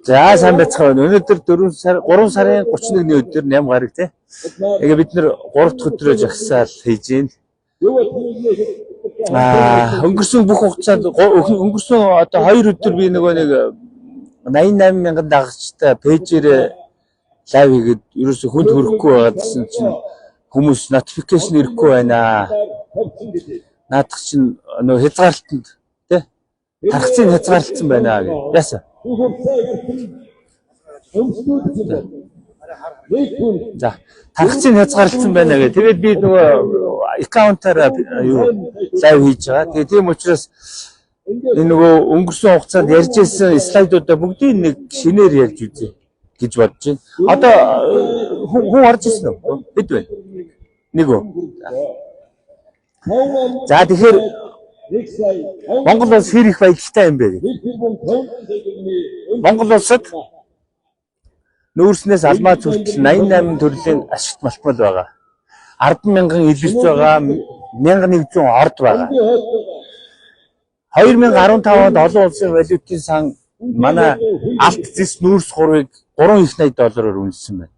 За сайн байцгаана. Өнөөдөр 3 сарын 31-ний өдөр 8 гараг тий. Тэгээ бид нэр 3 дахь өдрөө жагсаал хийж байна. Өнгөрсөн бүх хугацаанд өнгөрсөн одоо 2 өдөр би нэг 88 мянган дагагчтай пэйжээр лайв хийгээд ерөөсө хүнд хүрэхгүй байгаа гэсэн чинь хүмүүс notification ирэхгүй байна. Наадах чинь нөө хязгаарлалтанд тий. Тархацыг хязгаарлалцсан байна гэж. Яасан. За тархацыг хязгаарлалцсан байна гэх. Тэгээд би нөгөө аккаунтаараа юу лайв хийж байгаа. Тэгээд тийм учраас энэ нөгөө өнгөрсөн хугацаанд ярьж ирсэн слайдуудаа бүгдийг нэг шинээр ярьж үзье гэж бодож байна. Одоо хүн орж ирсэн үү? Хэд вэ? Нэг үү? За тэгэхээр Монгол улс хэр их баялагтай юм бэ? Монгол улсад нүүрснээс алмаа хүртэл 88 төрлийн ашигт малтмал байгаа. 10,000 илэрч байгаа, 1100 орд байгаа. 2015 онд олон улсын валютын сан манай алт зис нүүрс 3-ыг 3 их 80 доллараар үнэлсэн байна.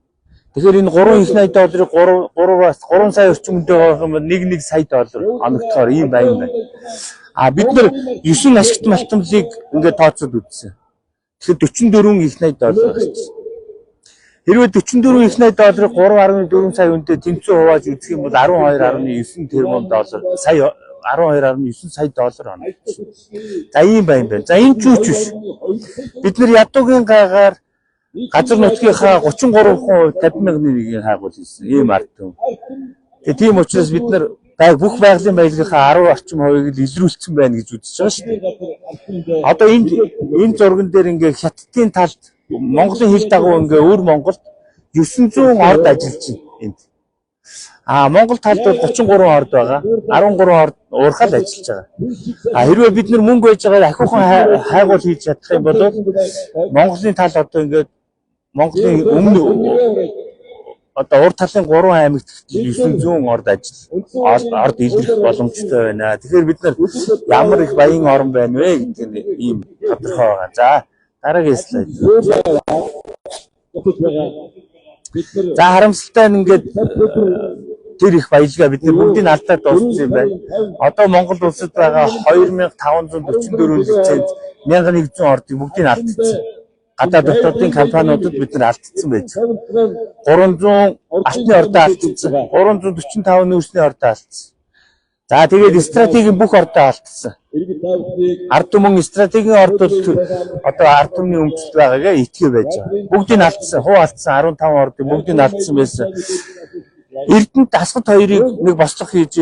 Тэгэхээр энэ 3 их 80 долларыг 3-аас 3 сая орчимтэй байгаа юм бол 1 сая доллар оногдохоор ийм байна байна. Бид нар 9 ашигт малтмалыг ингээд тооцоод үзсэн. Тэгэхээр 44 их 80 доллар гарчихсан. Хэрвээ 44 их 80 долларыг 3.4 сая үнэтэй тэнцүү хувааж үзэх юм бол 12.9 тэрбум доллар сая 12.9 сая доллар оногдсон. За ийм байна. За энэ ч үуч биш. Бид нар ядуугийн гайгаар газар нутгийнхаа 33% 50,000-ийн хайгуул хийсэн. Ийм ард түмэн. Тэгээ тийм учраас бид нар бүх байгалийн баялагийнхаа 10 орчим хувийг л илрүүлсэн байна гэж үзэж байгаа шүү дээ. Одоо энэ зурган дээр ингээ хятадын талд Монголын хил дагуу ингээ өр Монголд 900 орд ажиллаж байна энд. Монгол талд бол 33 орд байгаа. 13 орд уурхаал ажиллаж байгаа. Хэрвээ бид нар мөнгө байж байгаа ахиухан хайгуул хийж чадах юм бол Монголын тал одоо ингээд Монголын өмнө одоо урд талын 3 аймагт 900 орд орд илрэх боломжтой байна. Тэгэхээр бид нар ямар их баян орн байна вэ гэдэг нь ийм тодорхой байгаа. За дараагийн слайд. За харамсалтай нь ингээд тэр их баялгаа бид нар бүгдийг алдаад дууссан юм байна. Одоо Монгол улсад байгаа 2544 лиценз 1100 ордыг бүгдийг алдчихсан. Гадаад дотоодын компаниудад бид нар алдчихсан байж. 300 алтны ордоо алдчихсан. 345 нүүрсний ордоо алдчихсан. За тэгээд стратегийн бүх ордоо алдчихсан. Ард түмэн стратегийн ордууд одоо ард түмний өмчлөлт байгаагаа итгэе байж байгаа. Бүгдийг алдчихсан. Хуу алдсан 15 ордыг бүгдийг алдсан байсан. Эрдэнэт тасгад хоёрыг нэг бослох хийж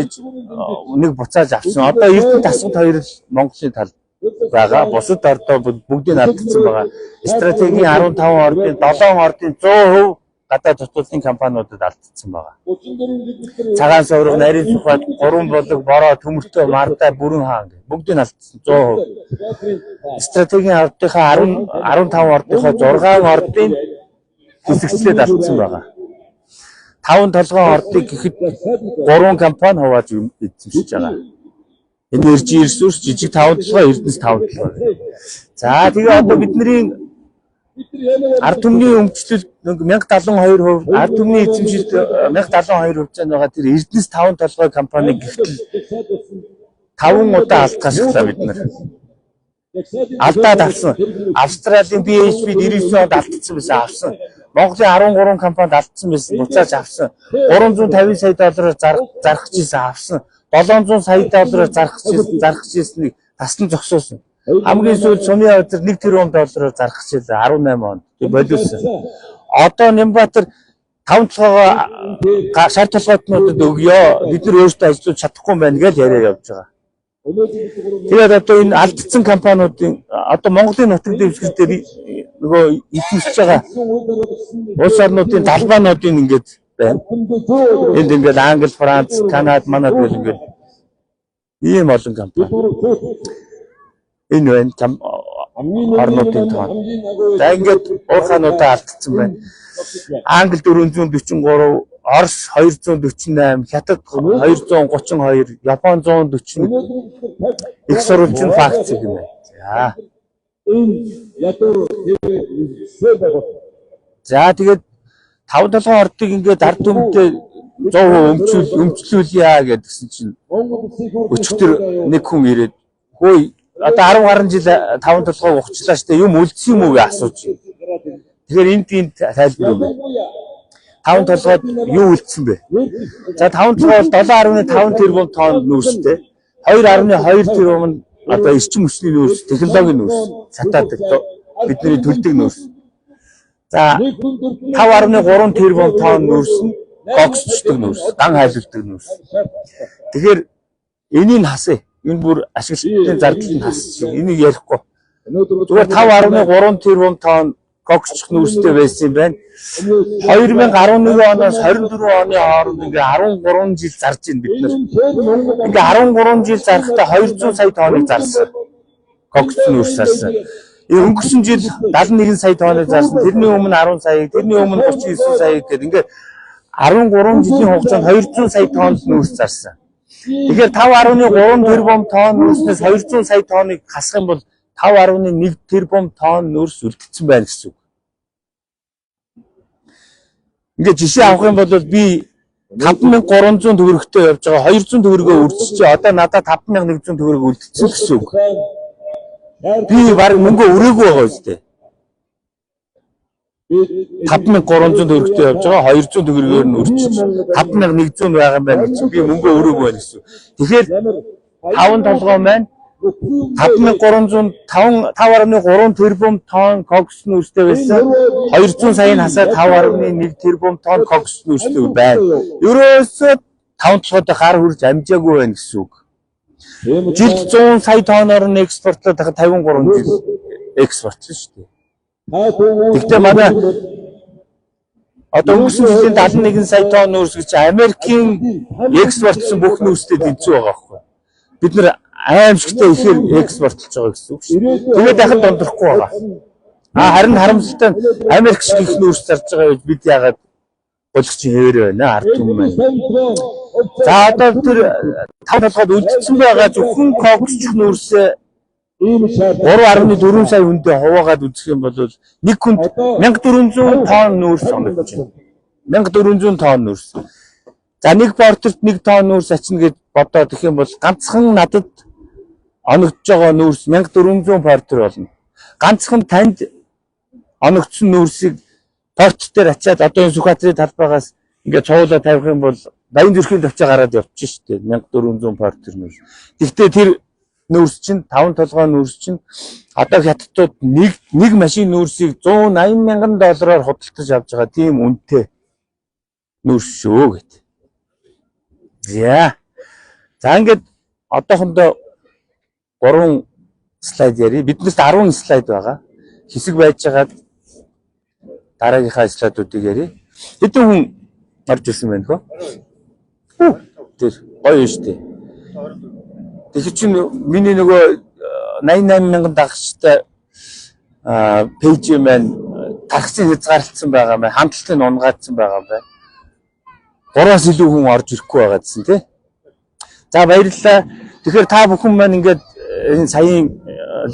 нэг буцааж авсан. Одоо Эрдэнэт тасгад хоёр л Монголын тал байгаа. Бусад ордоо бүгдийг алдсан байгаа. Стратегийн 15 ордын 7 ордын 100% гадаад дотоодын компаниудад алдсан байгаа. Цагаан сувраг, нарийн сухад, гурван болог, бороо, төмөртөө, мартай, бүрэн хаан бүгдийг алдсан 100%. Стратегийн ордынхаа 15 ордынхаа 6 ордын хэсэгчлээд алдсан байгаа. 5 толгойн ордыг гэхэд 3 компани хувааж эзэмшиж байгаа. Энержи ресурс жижиг 5 толгой, Эрдэнэс 5 толгой. За тэгээ одоо бидний ард түмний өмчлөлт 1072%, ард түмний эзэмшилт 1072% байгаа тэр Эрдэнэс 5 толгой компани гэтэл 5 удаа алдчихлаа бид нар. Алдаад авсан. Австралийн BHP 99 онд алдсан байсан авсан. Монголын 13 компанид алдсан байсан буцааж авсан. 350 сая доллараар зарах гэсэн авсан. 700 сая доллараар зарах гэснийг тасн зогсоосон. Хамгийн сүүлд сумын өдөр 1 тэрбум доллараар зарах гэсэн 18 онд болиулсан. Одоо Нямбатар 5 толгойгоо шар толгойтнуудад өгөө. Бид нар өөрсдөө ажиллаж чадахгүй байна гэж яриа явж байгаа. Тэгээд одоо энэ алдсан компаниудын одоо Монголын нутаг дэвсгэр дээр нөгөө эзэмшиж байгаа улс орнуудын талбаануудын ингээд байна. Энд ингээд Англи, Франц, Канада, манад гэл ингээд ийм олон компани. Энэ байна орнуудын тоон. За ингээд уурхаануудаа алдсан байна. Англи 443, Орос 248, Хятад 232, Япон 141 их сурвалжин факт юм байна. За За тэгээд 5-7 ордыг ингээд ард түмтэй 100% өмчлүүлье гэдгсэн чинь өчтөр нэг хүн ирээд хөөе одоо 10 гаруй жил 5-7 ухчлаа штэ юм үлдсэн юм уу гэж асууж. Тэгэхээр энд тайлбар өгье. 5-7-од юу үлдсэн бэ? За 5-7 бол 7.5 тэрбум тонн нүүрстэй. 2.2 тэрбум нь одоо эрчим хүчний нүүрс, технологийн нүүрс, сатаадаг бидний төлдөг нүүрс. За 5.3 тэрбум тонн нүүрс нь гогсчдаг нүүрс, дан хайлуулдаг нүүрс. Тэгэхээр энийг хасъя. Энэ бүр ашиглалтын зардлын хас. Энийг ярихгүй. Зүгээр 5.3 тэрбум тонн гогсчих нүүрстэй байсан юм байна. 2011 оноос 24 оны хооронд ингээ 13 жил зарж байна бид нар. Ингээ 13 жил зарахтаа 200 сая тонныг зарсан. Гогс нүүрс зарсан. Өнгөрсөн жил 71 сая тонныг зарсан. Тэрний өмнө 10 сая, тэрний өмнө 39 сая гэдэг ингээ 13 жилийн хугацаанд 200 сая тонн нүүрс зарсан. Тэгэхээр 5.3 тэрбум тонн нүүрснээс 200 сая тонныг хасах юм бол 5.1 тэрбум тонн нүүрс үлдсэн байна гэсэн үг. Ингээд жишээ авах юм бол би 5300 төгрөгтэй явж байгаа 200 төгрөгөө үрдчихээ одоо надад 5100 төгрөг үлдсэн гэсэн үг. Би баг мөнгө өрөөгүй байгаа үстэй. 5300 төгрөгтэй явж байгаа 200 төгрөгөөр нь үрдчих 5100 байгаа юм байна гэж би мөнгө өрөөгүй байна гэсэн. Тэгэхээр 5 толгой маань 5.3 тэрбум тонн кокс нүүрстэй байсан. 200 сая насаа 5.1 тэрбум тонн кокс нүүрстэй байна. Ерөөсөө 5 толгойтой гар хүрж амжаагүй байна гэсэн үг. Жилд 100 сая тонноор нь экспортлоод 53 жил экспортлсон шүү дээ. Гэхдээ манай одоо өнгөрсөн жилийн 71 сая тонн нүүрс гэж Америкийн экспортлсон бүх нүүрстэй тэнцүү байгаа байхгүй. Бид нэр аимшигтай ихээр экспортлж байгаа гэсэн үг шүү. Тэгээд дахин донтрохгүй байгаа. Харин харамсалтай Америк шиг их нүүрс зарж байгаа үед бид яагаад болгочих хэвээр байна ард түмэн маань. За одоо тэр 5 толгойд үлдсэн байгаа зөвхөн коксчих нүүрсээ 3.4 сая хүндээ хуваагаад үзэх юм бол нэг хүнд 1400 тонн нүүрс оногдож байна. 1400 тонн нүүрс. За нэг портерт 1 тонн нүүрс ачна гэж бодоод их юм бол ганцхан надад оногдож байгаа нүүрс 1400 портер болно. Ганцхан танд оногдсон нүүрсийг порт дээр ачаад одоо энэ Сүхбаатарын талбайгаас ингээд цуулаа тавих юм бол Баян зүрхийн тавчаа гараад явчих шүү дээ 1400 портер нүүрс. Гэхдээ тэр нүүрс чинь 5 толгой нүүрс чинь одоо хятадууд нэг машин нүүрсийг 180 мянган доллараар худалдаж авч байгаа тийм үнэтэй нүүрс шүү гэт. За ингээд одоохондоо 3 слайд ярив. Биднээс 10 слайд байгаа. Хэсэг байж байгаад дараагийнхаа слайдуудыг ярив. Хэдэн хүн орж ирсэн байна хөө? Тэр гоё шүү дээ. Тэгэхээр чинь миний нөгөө 88 мянган дагагчтай пэйж маань тархсан хязгаарлагдсан байгаа мэй. Хамталтыг унгаадсан байгаа бай. 3-аас илүү хүн орж ирэхгүй байгаа гэсэн тий. За баярлалаа. Тэгэхээр та бүхэн маань ингээд энэ саяын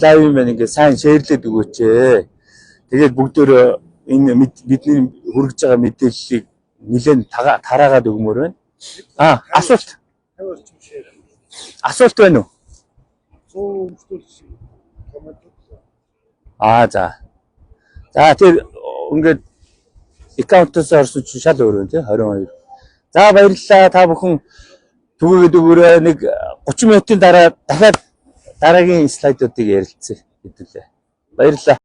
лайв маань ингээд сайн шеэрлээд өгөөч. Тэгээд бүгдөө энэ бидний хүргэж байгаа мэдээллийг нэлээд тараагаад өгмөр байна. Асуулт байна уу? За тэр ингээд аккаунтаас орсон чинь шал өөр байна тий 22. За баярлалаа та бүхэн түгээгээд өгөөрэй. Нэг 30 минутын дараа дахиад дараагийн слайдуудыг ярилцъя хэдүүлээ. Баярлалаа.